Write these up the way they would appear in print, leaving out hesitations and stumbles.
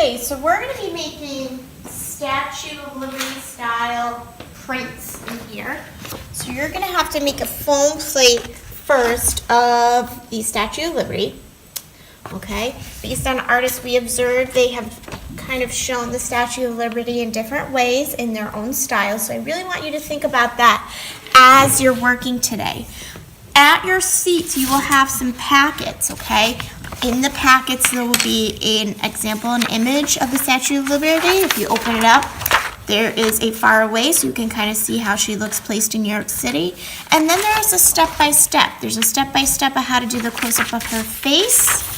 Okay, so we're going to be making Statue of Liberty style prints in here. So you're going to have to make a foam plate first of the Statue of Liberty. Okay, based on artists we observed, they have kind of shown the Statue of Liberty in different ways in their own style. So I really want you to think about that as you're working today. At your seats, you will have some packets, okay? In the packets, there will be an example, an image of the Statue of Liberty. If you open it up, there is a far away, so you can kind of see how she looks placed in New York City. And then there is a step-by-step. There's a step-by-step of how to do the close-up of her face.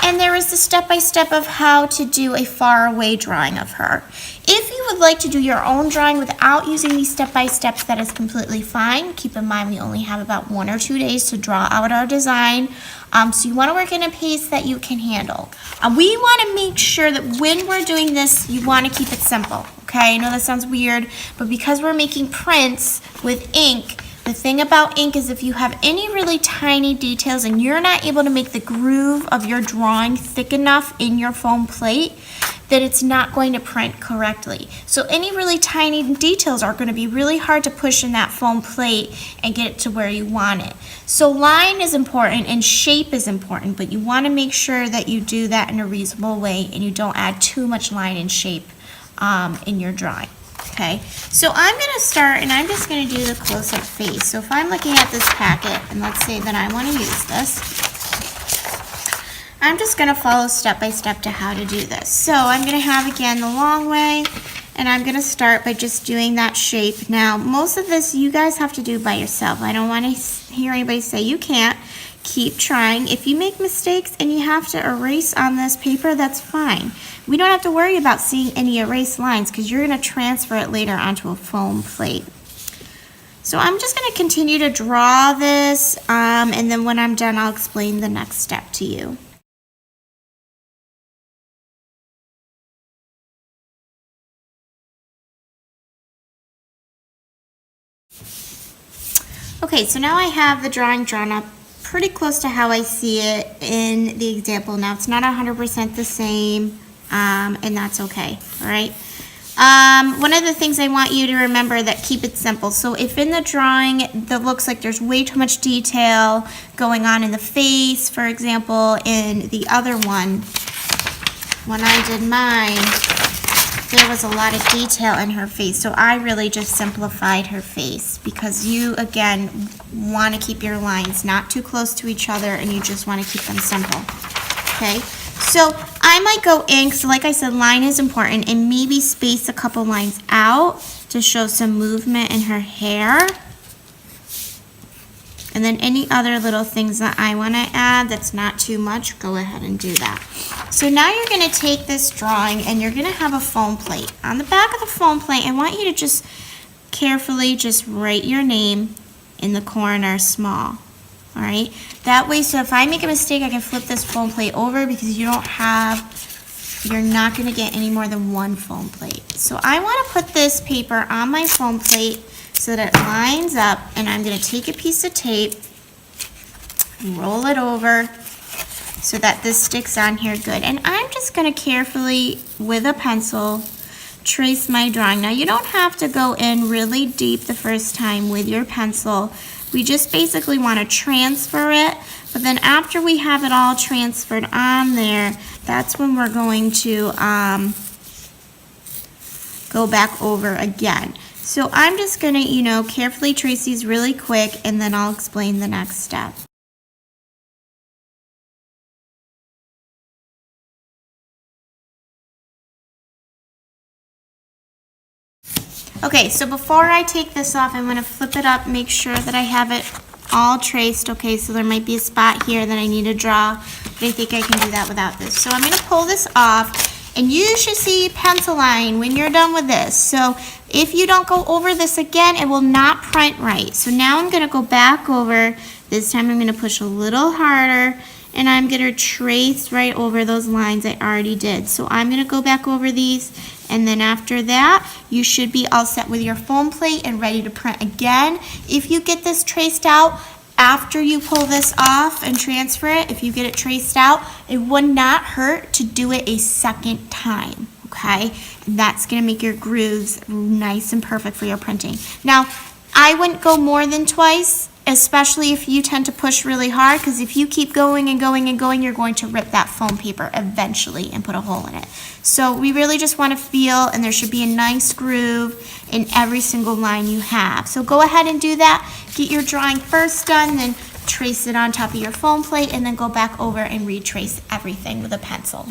And there is the step-by-step of how to do a far-away drawing of her. If you would like to do your own drawing without using these step-by-steps, that is completely fine. Keep in mind we only have about 1 or 2 days to draw out our design. So you want to work in a pace that you can handle. We want to make sure that when we're doing this, you want to keep it simple. Okay, I know that sounds weird, but because we're making prints with ink, the thing about ink is if you have any really tiny details and you're not able to make the groove of your drawing thick enough in your foam plate, that it's not going to print correctly. So any really tiny details are going to be really hard to push in that foam plate and get it to where you want it. So line is important and shape is important, but you want to make sure that you do that in a reasonable way and you don't add too much line and shape in your drawing. Okay, so I'm going to start and I'm just going to do the close-up face. So if I'm looking at this packet and let's say that I want to use this, I'm just going to follow step by step to how to do this. So I'm going to have again the long way and I'm going to start by just doing that shape. Now most of this you guys have to do by yourself. I don't want to hear anybody say you can't. Keep trying. If you make mistakes and you have to erase on this paper, that's fine. We don't have to worry about seeing any erased lines because you're going to transfer it later onto a foam plate. So I'm just going to continue to draw this and then when I'm done I'll explain the next step to you. Okay, so now I have the drawing drawn up pretty close to how I see it in the example. Now it's not 100% the same, and that's okay, all right? One of the things I want you to remember that keep it simple. So if in the drawing that looks like there's way too much detail going on in the face, for example, in the other one, when I did mine, there was a lot of detail in her face, so I really just simplified her face because you, again, want to keep your lines not too close to each other and you just want to keep them simple, okay? So I might go in, so like I said, line is important, and maybe space a couple lines out to show some movement in her hair. And then any other little things that I want to add that's not too much, go ahead and do that. So now you're going to take this drawing and you're going to have a foam plate. On the back of the foam plate, I want you to just carefully just write your name in the corner small. All right? That way, so if I make a mistake, I can flip this foam plate over because you're not going to get any more than one foam plate. So I want to put this paper on my foam plate so that it lines up, and I'm going to take a piece of tape and roll it over so that this sticks on here good. And I'm just going to carefully, with a pencil, trace my drawing. Now you don't have to go in really deep the first time with your pencil. We just basically want to transfer it, but then after we have it all transferred on there, that's when we're going to go back over again. So I'm just going to, carefully trace these really quick, and then I'll explain the next step. Okay, so before I take this off, I'm going to flip it up, make sure that I have it all traced. Okay, so there might be a spot here that I need to draw, but I think I can do that without this. So I'm going to pull this off, and you should see pencil line when you're done with this. So if you don't go over this again, it will not print right. So now I'm going to go back over. This time I'm going to push a little harder, and I'm going to trace right over those lines I already did. So I'm going to go back over these, and then after that, you should be all set with your foam plate and ready to print again. If you get this traced out, after you pull this off and transfer it, if you get it traced out, it would not hurt to do it a second time, okay? And that's gonna make your grooves nice and perfect for your printing. Now, I wouldn't go more than twice, especially if you tend to push really hard, because if you keep going and going and going, you're going to rip that foam paper eventually and put a hole in it. So we really just want to feel, and there should be a nice groove in every single line you have. So go ahead and do that. Get your drawing first done, then trace it on top of your foam plate, and then go back over and retrace everything with a pencil.